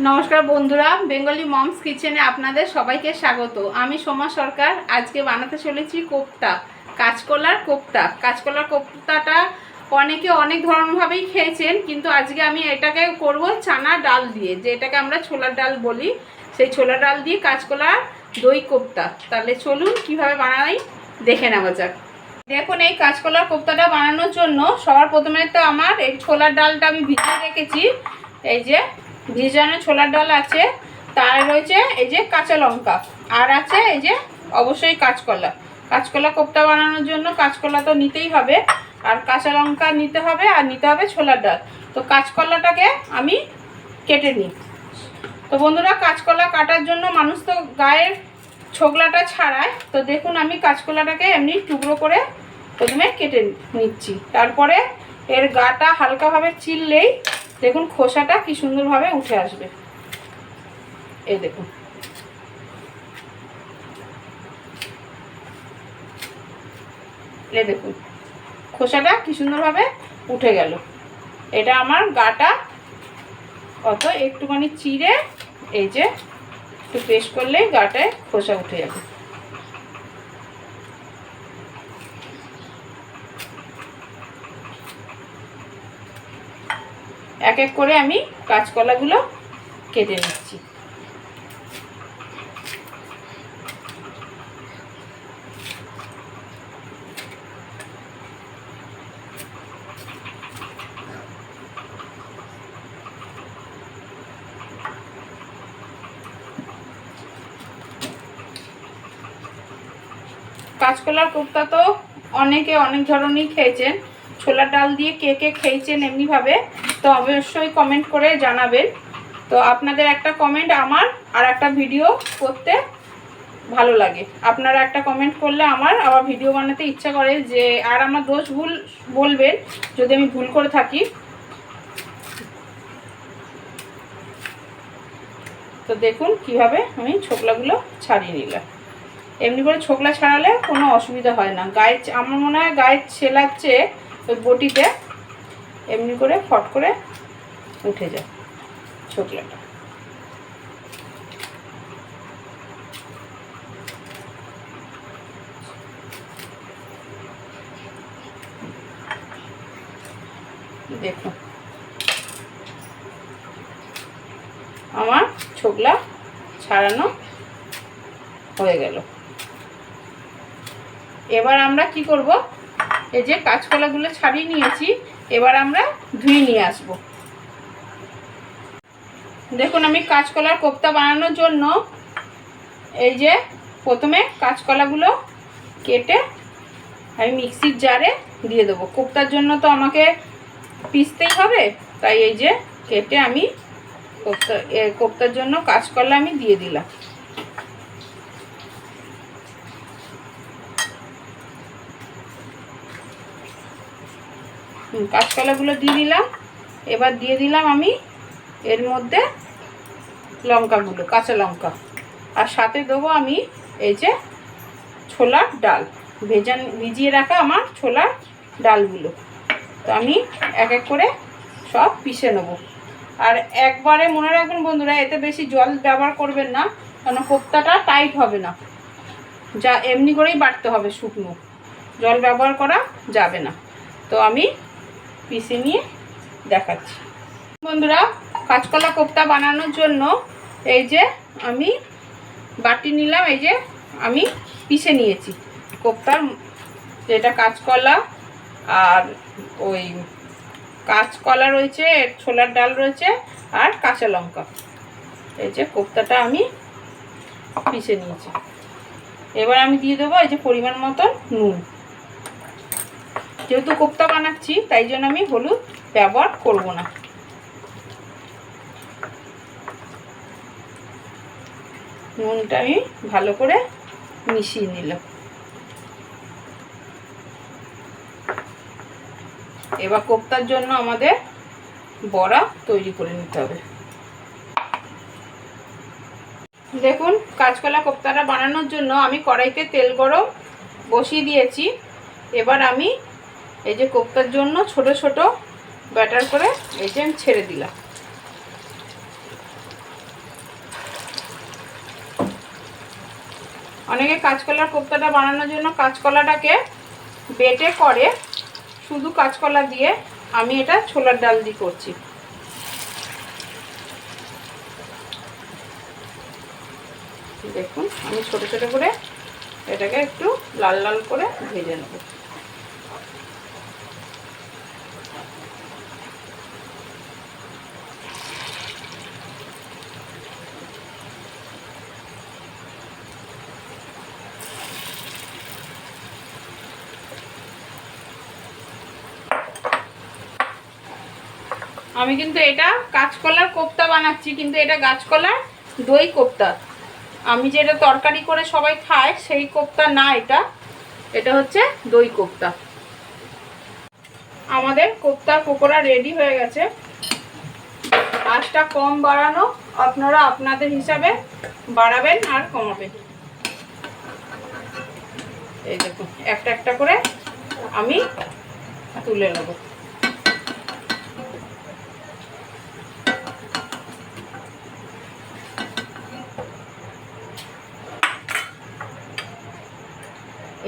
নমস্কার বন্ধুরা, Bengali moms কিচেনে আপনাদের সবাইকে স্বাগত। আমি সোমা সরকার। আজকে বানাতে চলেছি কোপ্তা, কাঁচকলার কোপ্তা। কাঁচকলার কোপ্তাটা অনেকে অনেক ধরনভাবেই খেয়েছেন, কিন্তু আজকে আমি এটাকে করব চানা ডাল দিয়ে, যে এটাকে আমরা ছোলার ডাল বলি। সেই ছোলার ডাল দিয়ে কাঁচকলার দই কোপ্তা। তাহলে চলুন কিভাবে বানাই দেখে নেওয়া যাক। দেখুন, এই কাঁচকলার কোপ্তাটা বানানোর জন্য সবার প্রথমে তো আমার এই ছোলার ডালটা আমি ভিজিয়ে রেখেছি। এই যে ভিজানো ছোলার ডাল আছে, তার রয়েছে এই যে কাঁচা লঙ্কা, আর আছে এই যে অবশ্যই কাঁচকলা। কাঁচকলা কোপ্তা বানানোর জন্য কাঁচকলা তো নিতেই হবে, আর কাঁচা লঙ্কা নিতে হবে, আর নিতে হবে ছোলার ডাল। তো কাঁচকলাটাকে আমি কেটে নিই। তো বন্ধুরা, কাঁচকলা কাটার জন্য মানুষ তো গায়ের ছোকলাটা ছাড়ায়। তো দেখুন, আমি কাঁচকলাটাকে এমনি টুকরো করে প্রথমে কেটে নিচ্ছি। তারপরে এর গাটা হালকাভাবে চিরলেই দেখুন খোসাটা কি সুন্দরভাবে উঠে আসবে। এই দেখুন, এই দেখুন খোসাটা কি সুন্দরভাবে উঠে গেল। এটা আমার গাটা অত একটুখানি চিড়ে এই যে একটু পেস্ট করলেই গাটায় খোসা উঠে যাবে। এক এক করে আমি কাঁচকলাগুলো কেটে নিচ্ছি। কাঁচকলার কোপ্তা তো অনেকে অনেক ধরনেরই খেয়েছেন। ছোলার ডাল দিয়ে কে কে খেয়েছেন এমনিভাবে, তো অবশ্যই কমেন্ট করে জানাবেন। তো আপনাদের একটা কমেন্ট আমার আর একটা ভিডিও করতে ভালো লাগে। আপনারা একটা কমেন্ট করলে আমার আবার ভিডিও বানাতে ইচ্ছা করে, যে আর আমার দোষ ভুল বলবেন যদি আমি ভুল করে থাকি। তো দেখুন কিভাবে আমি ছোকলাগুলো ছাড়িয়ে নিলাম। এমনি করে ছোকলা ছাড়ালে কোনো অসুবিধা হয় না। গায়ে আমার মনে হয় গায়ে ছেলাচ্ছে ওই বটিতে এমনি করে ফট করে উঠে যায় ছোকলাটা। দেখুন আমার ছোকলা ছাড়ানো হয়ে গেল। এবার আমরা কি করব, এই যে কাঁচকলাগুলো ছাড়িয়ে নিয়েছি, এবার আমরা ধুয়ে নিয়ে আসব। দেখুন, আমি কাঁচকলার কোপ্তা বানানোর জন্য এই যে প্রথমে কাঁচকলাগুলো কেটে আমি মিক্সির জারে দিয়ে দেবো। কোপ্তার জন্য তো আমাকে পিসতেই হবে, তাই এই যে কেটে আমি কোপ্তার জন্য কাঁচকলা আমি দিয়ে দিলাম। কাঁচকলাগুলো দিয়ে দিলাম। এবার দিয়ে দিলাম আমি এর মধ্যে লঙ্কাগুলো, কাঁচা লঙ্কা, আর সাথে দেবো আমি এই যে ছোলার ডাল, ভিজিয়ে রাখা আমার ছোলার ডালগুলো। তো আমি এক এক করে সব পিষে নেব। আর একবারে মনে রাখবেন বন্ধুরা, এতে বেশি জল ব্যবহার করবেন না, কারণ কোপ্তাটা টাইট হবে না। যা এমনি করেই বাটতে হবে, শুকনো, জল ব্যবহার করা যাবে না। তো আমি পিষে নিয়ে দেখাচ্ছি। বন্ধুরা, কাঁচকলা কোপ্তা বানানোর জন্য এই যে আমি বাটি নিলাম, এই যে আমি পিষে নিয়েছি কোপ্তার, যেটা কাঁচকলা আর ওই কাঁচকলা রয়েছে, ছোলার ডাল রয়েছে, আর কাঁচা লঙ্কা। এই যে কোপ্তাটা আমি পিষে নিয়েছি। এবার আমি দিয়ে দেবো এই যে পরিমাণ মতন নুন। যেহেতু কোপ্তা বানাচ্ছি তাই জন্য আমি হলুদ ব্যবহার করব না। নুনটা আমি ভালো করে মিশিয়ে নিলাম। এবার কোপ্তার জন্য আমাদের বড়া তৈরি করে নিতে হবে। দেখুন, কাঁচকলা কোপ্তাটা বানানোর জন্য আমি কড়াইতে তেল গরম বসিয়ে দিয়েছি। এবার আমি এই যে কোপ্তার জন্য ছোট ছোট ব্যাটার করে এই যে আমি ছেড়ে দিলাম। অনেকে কাঁচকলার কোপ্তাটা বানানোর জন্য কাঁচকলাটাকে বেটে করে, শুধু কাঁচকলা দিয়ে, আমি এটা ছোলার ডাল দিয়ে করছি। দেখুন আমি ছোট ছোট করে এটাকে একটু লাল লাল করে ভেজে নেব। আমি কিন্তু এটা কাঁচকলার কোপ্তা বানাচ্ছি, কিন্তু এটা কাঁচকলার দই কোপ্তা। আমি যেটা তরকারি করে সবাই খায় সেই কোপ্তা না, এটা হচ্ছে দই কোপ্তা। আমাদের কোপ্তার পকোড়া রেডি হয়ে গেছে। আঁচটা কম বাড়ানো, আপনারা আপনাদের হিসাবে বাড়াবেন আর কমাবেন। এই দেখুন একটা একটা করে আমি তুলে নেব।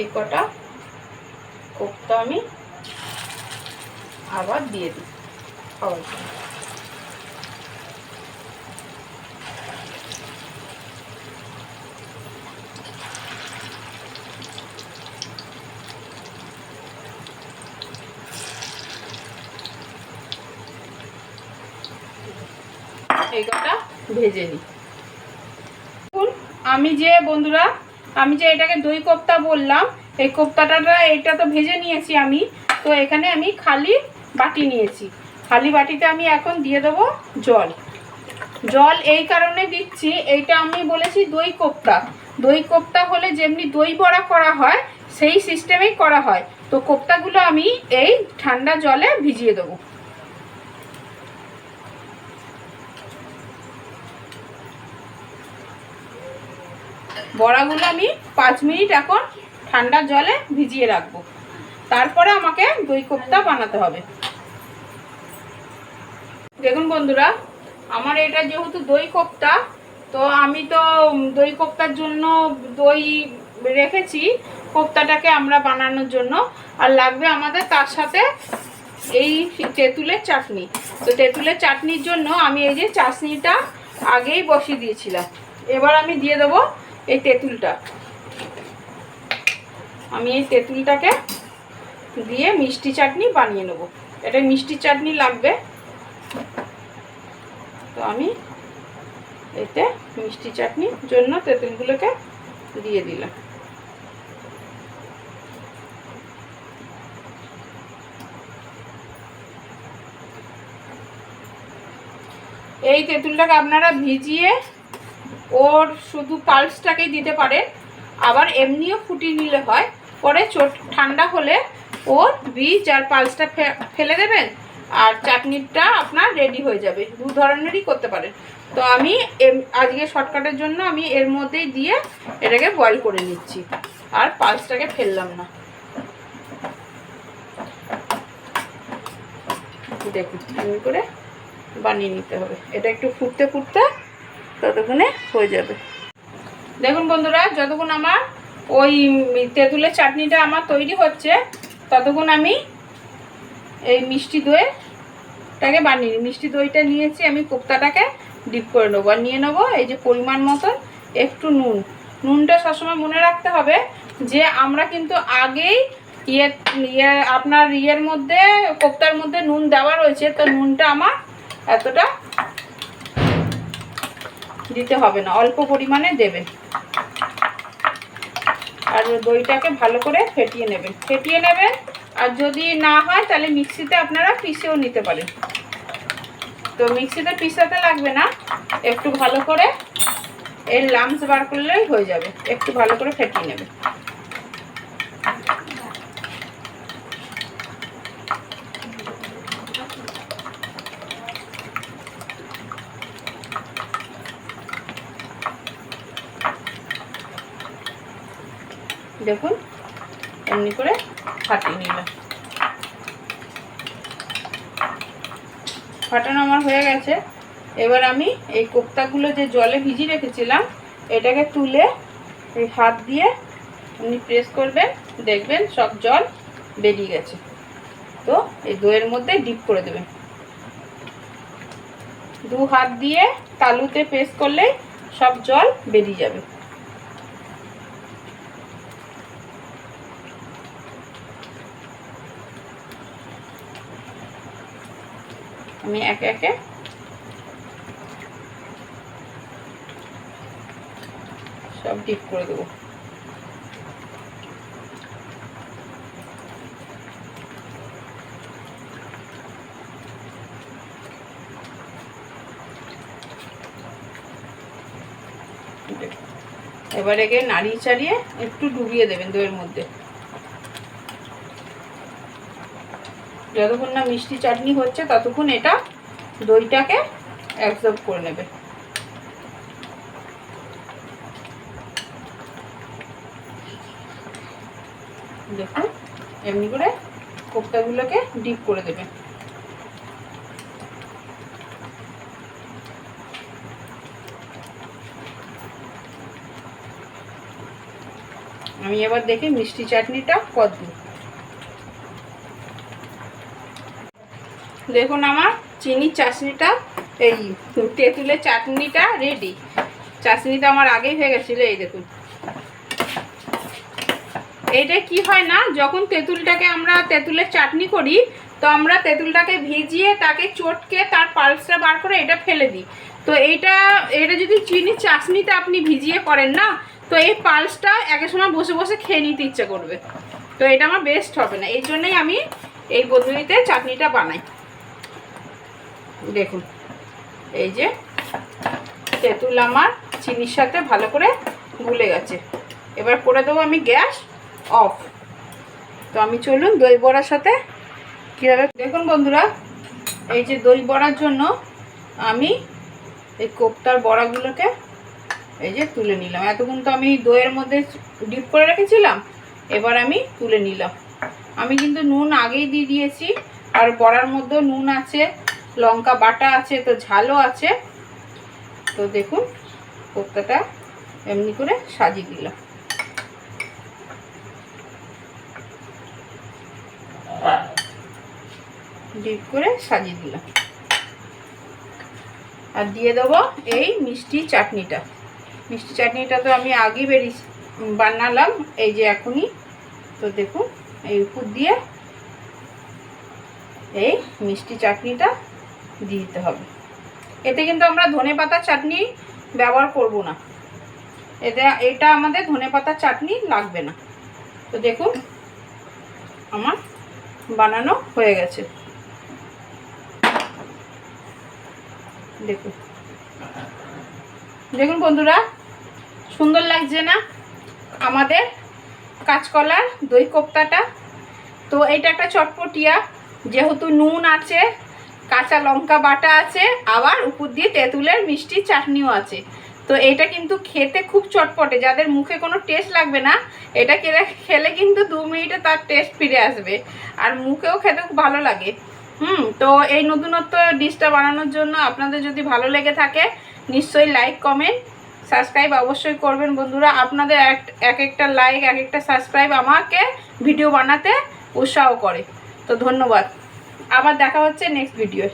এই কটা কোপ্তা আমি আবার দিয়ে দিই খাওয়ার জন্য। এই কটা ভেজে নিই। আমি যে বন্ধুরা, আমি যে এটাকে দই কোপ্তা বললাম, এই কোপ্তাটা এটা তো ভেজে নিয়েছি আমি। তো এখানে আমি খালি বাটি নিয়েছি, খালি বাটিতে আমি এখন দিয়ে দেবো জল। জল এই কারণে দিচ্ছি, এইটা আমি বলেছি দই কোপ্তা। দই কোপ্তা হলে যেমনি দই বড়া করা হয় সেই সিস্টেমেই করা হয়। তো কোপ্তাগুলো আমি এই ঠান্ডা জলে ভিজিয়ে দেবো। বড়াগুলো আমি 5 মিনিট এখন ঠান্ডা জলে ভিজিয়ে রাখবো, তারপরে আমাকে দই কোপ্তা বানাতে হবে। দেখুন বন্ধুরা, আমার এটা যেহেতু দই কোপ্তা, তো আমি তো দই কোপ্তার জন্য দই রেখেছি কোপ্তাটাকে আমরা বানানোর জন্য। আর লাগবে আমাদের তার সাথে এই তেঁতুলের চাটনি। তো তেঁতুলের চাটনির জন্য আমি এই যে চাটনিটা আগেই বসিয়ে দিয়েছিলাম। এবার আমি দিয়ে দেবো এই তেঁতুলটা। আমি এই তেঁতুলটাকে দিয়ে মিষ্টি চাটনি বানিয়ে নেব। এটা মিষ্টি চাটনি লাগবে, তো আমি এতে মিষ্টি চাটনির জন্য তেঁতুলগুলোকে দিয়ে দিলাম। এই তেঁতুলটাকে আপনারা ভিজিয়ে ওর শুধু পালসটাকেই দিতে পারেন, আবার এমনিও ফুটিয়ে নিলে হয়। পরে ঠান্ডা হলে ওর বীজ আর পালসটা ফেলে দেবেন, আর চাটনিটা আপনার রেডি হয়ে যাবে। দু ধরনেরই করতে পারেন। তো আমি আজকে শর্টকাটের জন্য আমি এর মধ্যেই দিয়ে এটাকে বয়েল করে নিচ্ছি, আর পালসটাকে ফেললাম না। দেখুন এমনি করে বানিয়ে নিতে হবে। এটা একটু ফুটতে ফুটতে ততক্ষণে হয়ে যাবে। দেখুন বন্ধুরা, যতক্ষণ আমার ওই তেঁতুলের চাটনিটা আমার তৈরি হচ্ছে, ততক্ষণ আমি এই মিষ্টি দইটাকে বানিয়ে নিই। মিষ্টি দইটা নিয়েছি আমি, কোপ্তাটাকে ডিপ করে নেবো। আর নিয়ে নেবো এই যে পরিমাণ মতন একটু নুন। নুনটা সবসময় মনে রাখতে হবে যে আমরা কিন্তু আগেই আপনার ইয়ের মধ্যে, কোপ্তার মধ্যে নুন দেওয়া রয়েছে। তো নুনটা আমার এতটা দিতে হবে না, অল্প পরিমাণে দেবেন। আর দইটাকে ভালো করে ফেটিয়ে নেবেন। আর যদি না হয় তাহলে মিক্সিতে আপনারা পিষেও নিতে পারেন। তো মিক্সিতে পিষাতে লাগবে না, একটু ভালো করে এর লামস বার করলেই হয়ে যাবে। একটু ভালো করে ফেটিয়ে নেবেন। দেখুন এমনি করে ফাটিয়ে নিলাম। ফাটানো আমার হয়ে গেছে। এবার আমি এই কোপ্তাগুলো যে জলে ভিজিয়ে রেখেছিলাম এটাকে তুলে এই হাত দিয়ে আপনি প্রেস করবেন, দেখবেন সব জল বেরিয়ে গেছে। তো এই দইয়ের মধ্যে ডিপ করে দেবেন। 2 হাত দিয়ে তালুতে প্রেস করলেই সব জল বেরিয়ে যাবে। আমি একে একে সব ডিপ করে দেবো। এবার একে নাড়িয়ে চাড়িয়ে একটু ডুবিয়ে দেবেন দইয়ের মধ্যে, যতক্ষণ না মিষ্টি চাটনি হচ্ছে ততক্ষণ এটা দইটাকে অ্যাবজর্ব করে নেবে। দেখুন এমনি করে কোপ্তাগুলোকে ডিপ করে দেবেন। আমি এবার দেখি মিষ্টি চাটনিটা কত। দেখুন আমার চিনির চাটনিটা, এই তেঁতুলের চাটনিটা রেডি। চাটনিটা আমার আগেই হয়ে গেছিলো। এই দেখুন, এইটা কি হয় না, যখন তেঁতুলটাকে আমরা তেঁতুলের চাটনি করি তো আমরা তেঁতুলটাকে ভিজিয়ে তাকে চটকে তার পাল্পটা বার করে এটা ফেলে দিই। তো এটা যদি চিনির চাটনিতে আপনি ভিজিয়ে করেন না, তো এই পাল্পটা একের সময় বসে বসে খেয়ে নিতে ইচ্ছে করবে। তো এটা আমার বেস্ট হবে না, এই জন্যই আমি এই পদ্ধতিতে চাটনিটা বানাই। দেখুন এই যে তেঁতুল আমার চিনির সাথে ভালো করে গুলে গেছে। এবার করে দেবো আমি গ্যাস অফ। তো আমি চলুন দই বড়ার সাথে কীভাবে। দেখুন বন্ধুরা, এই যে দই বড়ার জন্য আমি এই কোপ্তার বড়াগুলোকে এই যে তুলে নিলাম। এতক্ষণ তো আমি দইয়ের মধ্যে ডিপ করে রেখেছিলাম, এবার আমি তুলে নিলাম। আমি কিন্তু নুন আগেই দিয়ে দিয়েছি, আর বড়ার মধ্যেও নুন আছে, লঙ্কা বাটা আছে, তো ঝালও আছে। তো দেখুন কোপ্তাটা এমনি করে সাজিয়ে দিলাম। ডিপ করে সাজিয়ে দিলাম, আর দিয়ে দেবো এই মিষ্টি চাটনিটা। মিষ্টি চাটনিটা তো আমি আগেই বানালাম, এই যে এখনই। তো দেখুন এই উপর দিয়ে এই মিষ্টি চাটনিটা দিয়ে দিতে হবে। এতে কিন্তু আমরা ধনেপাতা চাটনি ব্যবহার করব না, এটা আমাদের ধনেপাতা চাটনি লাগবে না। তো দেখুন আমার বানানো হয়ে গেছে। দেখুন দেখুন বন্ধুরা, সুন্দর লাগছে না আমাদের কাঁচকলার দই কোপ্তাটা? তো এটা একটা চটপটিয়া, যেহেতু নুন আছে, কাঁচা লঙ্কা বাটা আছে, আবার উপর দিয়ে তেঁতুলের মিষ্টি চাটনিও আছে। তো এটা কিন্তু খেতে খুব চটপটে, যাদের মুখে কোনো টেস্ট লাগবে না, এটা খেলে কিন্তু 2 মিনিটে তার টেস্ট ফিরে আসবে, আর মুখেও খেতে খুব ভালো লাগে। তো এই নতুনত্ব ডিশটা বানানোর জন্য আপনাদের যদি ভালো লেগে থাকে নিশ্চয়ই লাইক, কমেন্ট, সাবস্ক্রাইব অবশ্যই করবেন বন্ধুরা। আপনাদের এক একটা লাইক, এক একটা সাবস্ক্রাইব আমাকে ভিডিও বানাতে উৎসাহ করে। তো ধন্যবাদ, আবার দেখা হচ্ছে নেক্সট ভিডিও।